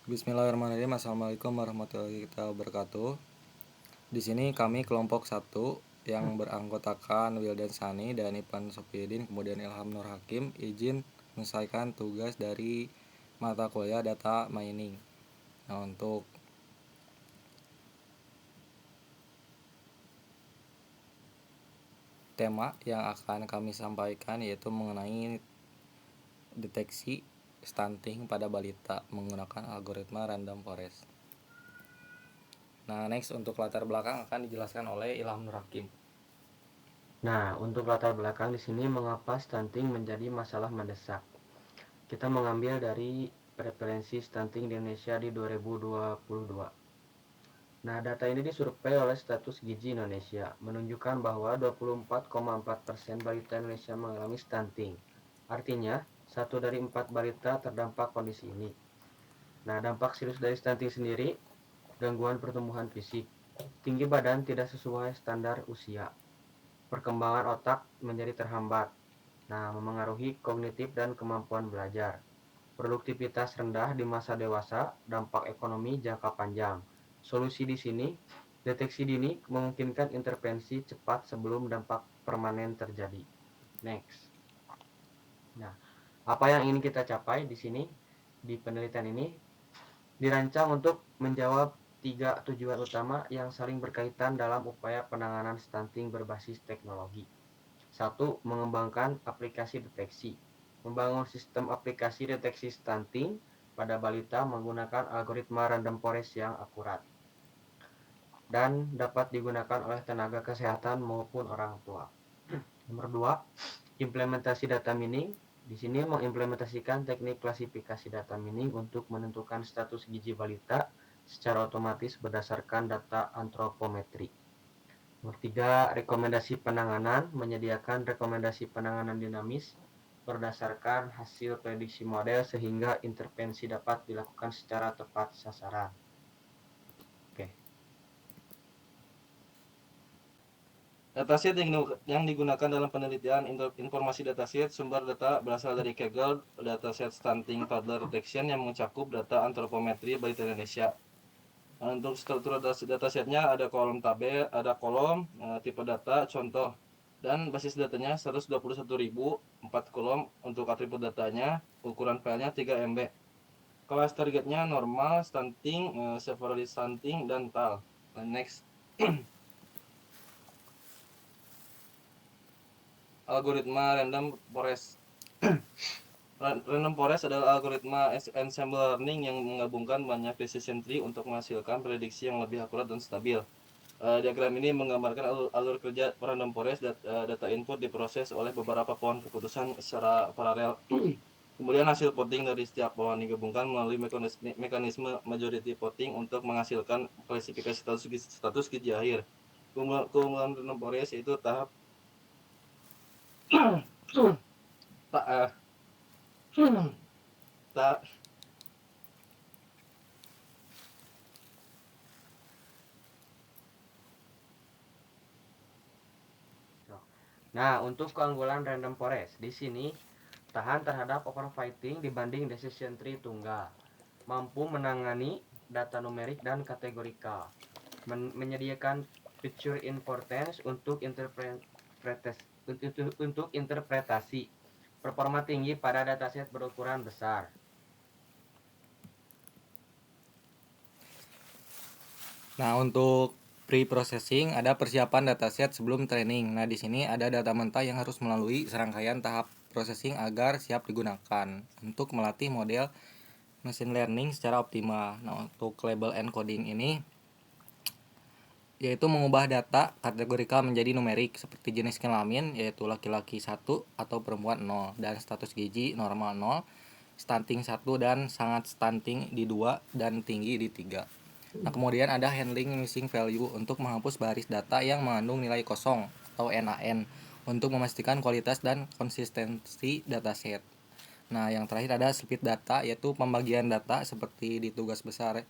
Bismillahirrahmanirrahim. Assalamualaikum warahmatullahi wabarakatuh. Di sini kami kelompok 1 yang beranggotakan Wildan Sani dan Ipan Sofidin, kemudian Ilham Nur Hakim, izin menyelesaikan tugas dari mata kuliah data mining. Nah, untuk tema yang akan kami sampaikan yaitu mengenai deteksi stunting pada balita menggunakan algoritma random forest. Nah, next untuk latar belakang akan dijelaskan oleh Ilham Nur Hakim. Nah, untuk latar belakang di sini mengapa stunting menjadi masalah mendesak. Kita mengambil dari prevalensi stunting di Indonesia di 2022. Nah, data ini disurvei oleh Status Gizi Indonesia, menunjukkan bahwa 24,4% balita Indonesia mengalami stunting. Artinya, 1 dari 4 balita terdampak kondisi ini. Nah, dampak serius dari stunting sendiri, gangguan pertumbuhan fisik, tinggi badan tidak sesuai standar usia, perkembangan otak menjadi terhambat. Nah, memengaruhi kognitif dan kemampuan belajar. Produktivitas rendah di masa dewasa, dampak ekonomi jangka panjang. Solusi di sini, deteksi dini memungkinkan intervensi cepat sebelum dampak permanen terjadi. Next. Nah, apa yang ingin kita capai di sini di penelitian ini dirancang untuk menjawab 3 tujuan utama yang saling berkaitan dalam upaya penanganan stunting berbasis teknologi. 1. Mengembangkan aplikasi deteksi. Membangun sistem aplikasi deteksi stunting pada balita menggunakan algoritma random forest yang akurat dan dapat digunakan oleh tenaga kesehatan maupun orang tua. Nomor 2, implementasi data mining. Di sini mengimplementasikan teknik klasifikasi data mining untuk menentukan status gizi balita secara otomatis berdasarkan data antropometri. Nomor 3, rekomendasi penanganan, menyediakan rekomendasi penanganan dinamis berdasarkan hasil prediksi model sehingga intervensi dapat dilakukan secara tepat sasaran. Oke. Dataset yang digunakan dalam penelitian informasi dataset sumber data berasal dari Kaggle Dataset Stunting Toddler Detection yang mencakup data antropometri balita Indonesia. Untuk struktur datasetnya ada kolom tabel, ada kolom, tipe data, contoh, dan basis datanya 121.000, 4 kolom untuk atribut datanya, ukuran filenya 3 MB. Kelas targetnya normal, stunting, severely stunting, dan TAL. Next. Algoritma random forest. Random forest adalah algoritma ensemble learning yang menggabungkan banyak decision tree untuk menghasilkan prediksi yang lebih akurat dan stabil. Diagram ini menggambarkan alur kerja random forest. Data input diproses oleh beberapa pohon keputusan secara paralel. Kemudian hasil voting dari setiap pohon digabungkan melalui mekanisme majority voting untuk menghasilkan klasifikasi status gizi akhir. Keunggulan random forest yaitu tahap tak Nah, untuk keunggulan random forest, di sini tahan terhadap overfitting dibanding decision tree tunggal, mampu menangani data numerik dan kategorikal, menyediakan feature importance untuk interpretasi, performa tinggi pada dataset berukuran besar. Nah, untuk pre-processing ada persiapan dataset sebelum training. Nah, di sini ada data mentah yang harus melalui serangkaian tahap processing agar siap digunakan untuk melatih model machine learning secara optimal. Nah, untuk label encoding ini yaitu mengubah data kategorikal menjadi numerik seperti jenis kelamin yaitu laki-laki 1 atau perempuan 0 dan status gizi normal 0, stunting 1 dan sangat stunting di 2 dan tinggi di 3. Nah, kemudian ada handling missing value untuk menghapus baris data yang mengandung nilai kosong atau NaN untuk memastikan kualitas dan konsistensi dataset. Nah, yang terakhir ada split data yaitu pembagian data seperti di tugas besar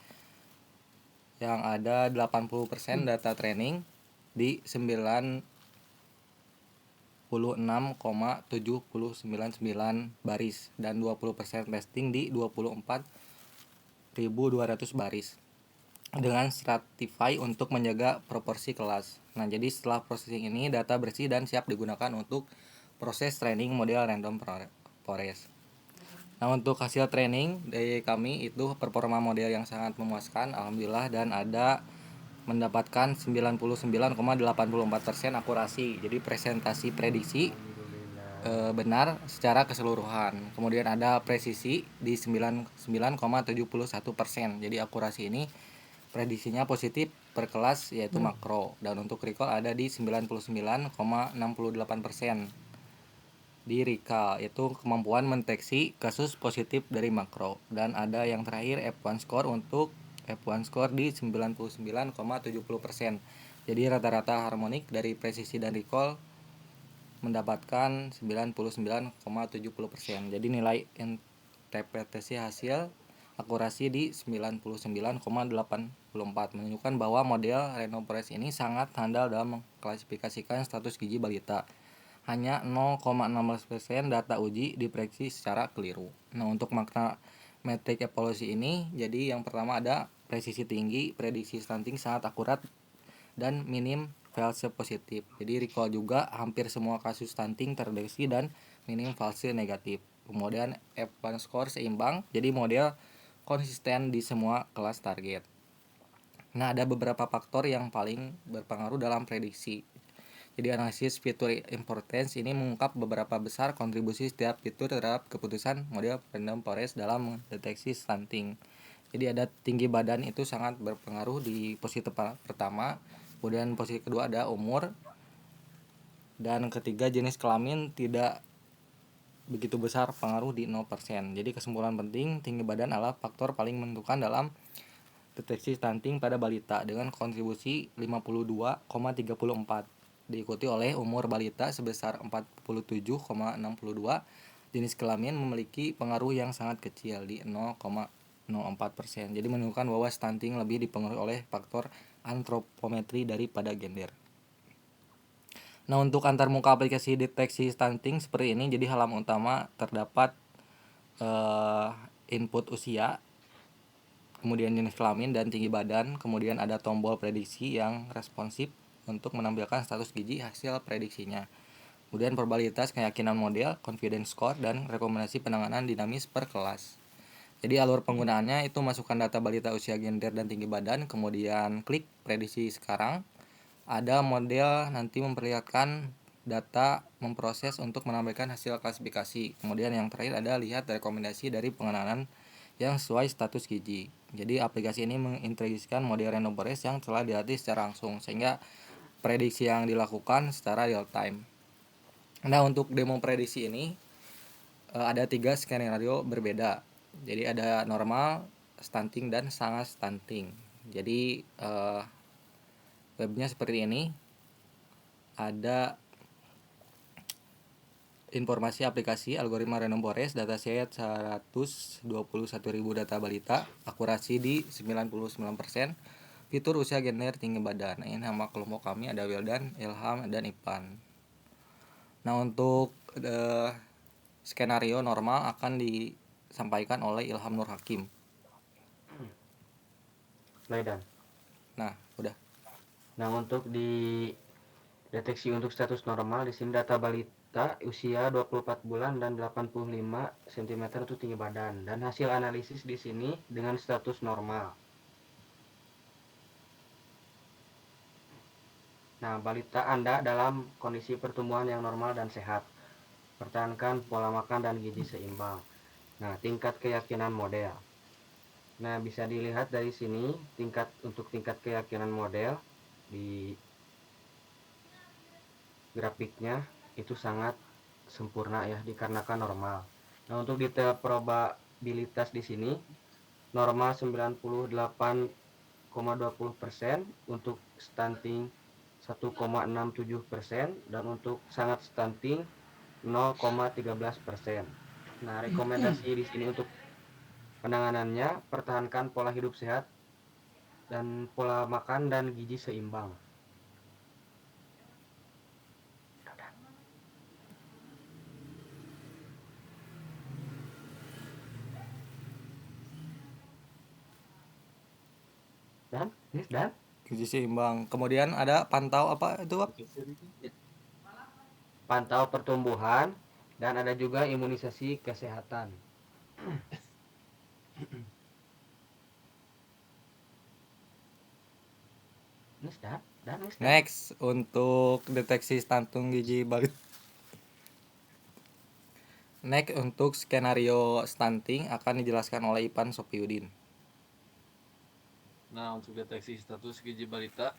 yang ada 80% data training di 96,799 baris dan 20% testing di 24 baris dengan Stratify untuk menjaga proporsi kelas. Nah, jadi setelah processing ini data bersih dan siap digunakan untuk proses training model random forest. Nah, untuk hasil training dari kami itu performa model yang sangat memuaskan alhamdulillah, dan ada mendapatkan 99,84% akurasi. Jadi presentasi prediksi benar secara keseluruhan. Kemudian ada presisi di 99,71%. Jadi akurasi ini prediksinya positif per kelas yaitu makro, dan untuk recall ada di 99,68%. Di recall itu kemampuan mendeteksi kasus positif dari makro, dan ada yang terakhir F1 score untuk F1 score di 99,70%. Jadi rata-rata harmonik dari presisi dan recall mendapatkan 99,70%. Jadi nilai interpretasi hasil akurasi di 99,84, menunjukkan bahwa model Random Forest ini sangat handal dalam mengklasifikasikan status gizi balita. Hanya 0,16% data uji diprediksi secara keliru. Nah, untuk makna metrik evaluasi ini, jadi yang pertama ada presisi tinggi, prediksi stunting sangat akurat, dan minim false positif. Jadi recall juga hampir semua kasus stunting terdeteksi dan minim false negatif. Kemudian F1 score seimbang, jadi model konsisten di semua kelas target. Nah, ada beberapa faktor yang paling berpengaruh dalam prediksi. Jadi analisis fitur importance ini mengungkap beberapa besar kontribusi setiap fitur terhadap keputusan model random forest dalam mendeteksi stunting. Jadi ada tinggi badan itu sangat berpengaruh di posisi pertama, kemudian posisi kedua ada umur, dan ketiga jenis kelamin tidak begitu besar pengaruh di 0%. Jadi kesimpulan penting, tinggi badan adalah faktor paling menentukan dalam deteksi stunting pada balita dengan kontribusi 52,34, diikuti oleh umur balita sebesar 47,62. Jenis kelamin memiliki pengaruh yang sangat kecil di 0,04%. Jadi menunjukkan bahwa stunting lebih dipengaruhi oleh faktor antropometri daripada gender. Nah, untuk antarmuka aplikasi deteksi stunting seperti ini, jadi halaman utama terdapat input usia, kemudian jenis kelamin dan tinggi badan, kemudian ada tombol prediksi yang responsif untuk menampilkan status gizi hasil prediksinya. Kemudian probabilitas keyakinan model, confidence score, dan rekomendasi penanganan dinamis per kelas. Jadi alur penggunaannya itu masukkan data balita, usia, gender, dan tinggi badan, kemudian klik prediksi sekarang. Ada model nanti memperlihatkan data memproses untuk menampilkan hasil klasifikasi. Kemudian yang terakhir ada lihat rekomendasi dari pengenalan yang sesuai status gizi. Jadi aplikasi ini mengintegrasikan model random forest yang telah dilatih secara langsung sehingga prediksi yang dilakukan secara real time. Nah, untuk demo prediksi ini ada 3 skenario berbeda. Jadi ada normal, stunting, dan sangat stunting. Jadi webnya seperti ini. Ada informasi aplikasi algoritma random forest, dataset 121.000 data balita, akurasi di 99%, fitur usia, gender, tinggi badan. Ini nama kelompok kami ada Wildan, Ilham, dan Ipan. Nah, untuk skenario normal akan disampaikan oleh Ilham Nur Hakim. Wildan. Nah, udah. Nah, untuk di deteksi untuk status normal di sini data balita usia 24 bulan dan 85 cm itu tinggi badan, dan hasil analisis di sini dengan status normal. Nah, balita Anda dalam kondisi pertumbuhan yang normal dan sehat. Pertahankan pola makan dan gizi seimbang. Nah, tingkat keyakinan model. Nah, bisa dilihat dari sini untuk tingkat keyakinan model di grafiknya itu sangat sempurna ya, dikarenakan normal. Nah, untuk detail probabilitas di sini normal 98,20%, untuk stunting 1,67%, dan untuk sangat stunting 0,13%. Nah, rekomendasi di sini untuk penanganannya, pertahankan pola hidup sehat dan pola makan dan gizi seimbang. dan gizi seimbang. Kemudian ada pantau apa itu, Wak? pantau pertumbuhan, dan ada juga imunisasi kesehatan. Dan Next, untuk deteksi stunting gizi balita. Next, untuk skenario stunting akan dijelaskan oleh Ipan Sopiudin. Nah, untuk deteksi status gizi balita,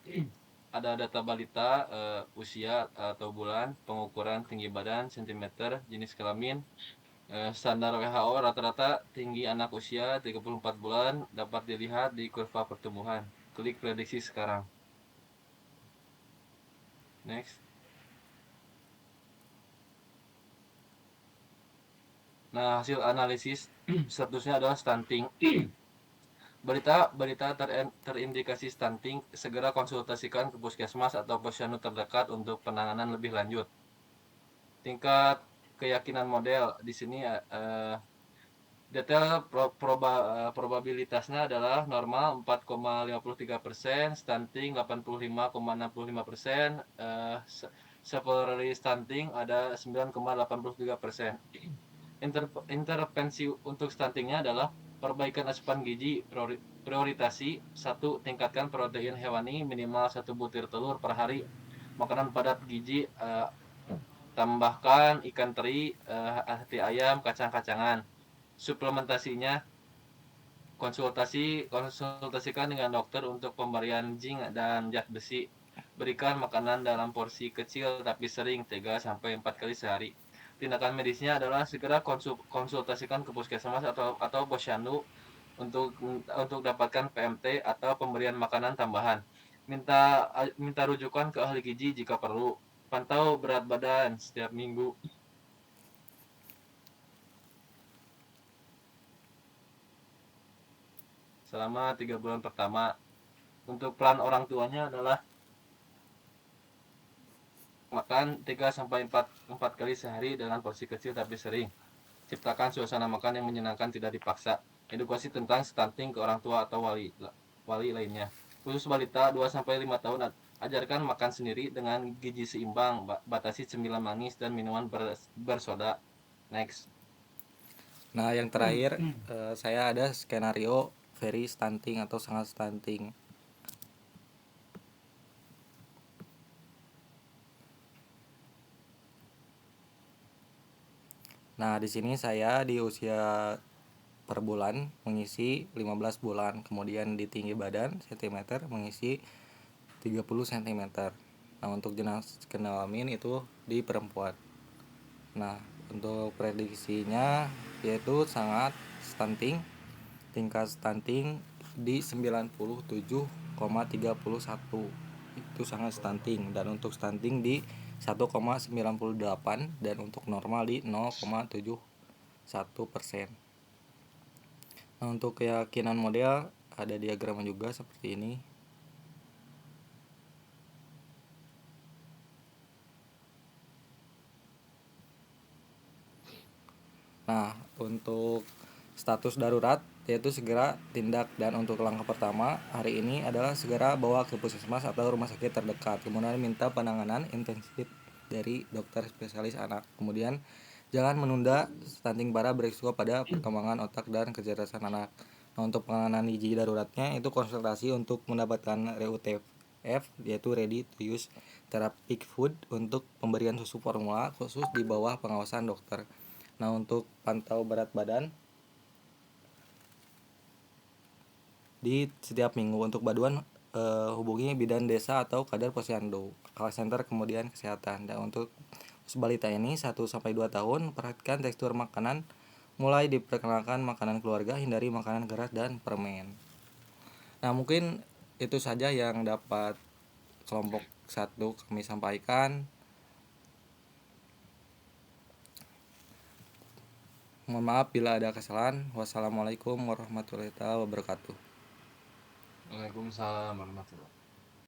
ada data balita, usia atau bulan, pengukuran tinggi badan, sentimeter, jenis kelamin, standar WHO rata-rata tinggi anak usia 34 bulan dapat dilihat di kurva pertumbuhan. Klik prediksi sekarang. Next. Nah, hasil analisis statusnya adalah stunting. Berita terindikasi stunting, segera konsultasikan ke puskesmas atau posyandu terdekat untuk penanganan lebih lanjut. Tingkat keyakinan model di sini detail probabilitasnya adalah normal 4,53%, stunting 85,65%, severely stunting ada 9,83%. Intervensi untuk stuntingnya adalah perbaikan asupan gizi, prioritasi 1. Tingkatkan protein hewani minimal 1 butir telur per hari, makanan padat gizi, tambahkan ikan teri, hati ayam, kacang-kacangan. Suplementasinya konsultasikan dengan dokter untuk pemberian zinc dan zat besi. Berikan makanan dalam porsi kecil tapi sering 3-4 kali sehari. Tindakan medisnya adalah segera konsultasikan ke puskesmas atau posyandu untuk dapatkan PMT atau pemberian makanan tambahan. Minta rujukan ke ahli gizi jika perlu. Pantau berat badan setiap minggu. Selama 3 bulan pertama. Untuk peran orang tuanya adalah makan 3-4 kali sehari dengan porsi kecil tapi sering. Ciptakan suasana makan yang menyenangkan, tidak dipaksa. Edukasi tentang stunting ke orang tua atau wali lainnya. Khusus balita 2-5 tahun, ajarkan makan sendiri dengan gizi seimbang, batasi cemilan manis dan minuman bersoda. Next. Nah, yang terakhir saya ada skenario very stunting atau sangat stunting. Nah, di sini saya di usia per bulan mengisi 15 bulan, kemudian di tinggi badan cm mengisi 30 cm. Nah, untuk jenis kelamin itu di perempuan. Nah, untuk prediksinya yaitu sangat stunting, tingkat stunting di 97,31, itu sangat stunting, dan untuk stunting di 1,98 dan untuk normal di 0,71%. Nah, untuk keyakinan model ada diagram juga seperti ini. Nah, untuk status darurat yaitu segera tindak, dan untuk langkah pertama hari ini adalah segera bawa ke puskesmas atau rumah sakit terdekat, kemudian minta penanganan intensif dari dokter spesialis anak. Kemudian jangan menunda, stunting parah berisiko pada perkembangan otak dan kecerdasan anak. Nah, untuk penanganan gizi daruratnya itu konsultasi untuk mendapatkan RUTF yaitu ready to use therapeutic food untuk pemberian susu formula khusus di bawah pengawasan dokter. Nah, untuk pantau berat badan di setiap minggu. Untuk baduan hubungi bidan desa atau kader posyandu, call center kemudian kesehatan. Dan untuk balita ini 1-2 tahun, perhatikan tekstur makanan, mulai diperkenalkan makanan keluarga, hindari makanan keras dan permen. Nah, mungkin itu saja yang dapat kelompok 1 kami sampaikan. Mohon maaf bila ada kesalahan. Wassalamualaikum warahmatullahi wabarakatuh. Waalaikumsalam warahmatullahi wabarakatuh.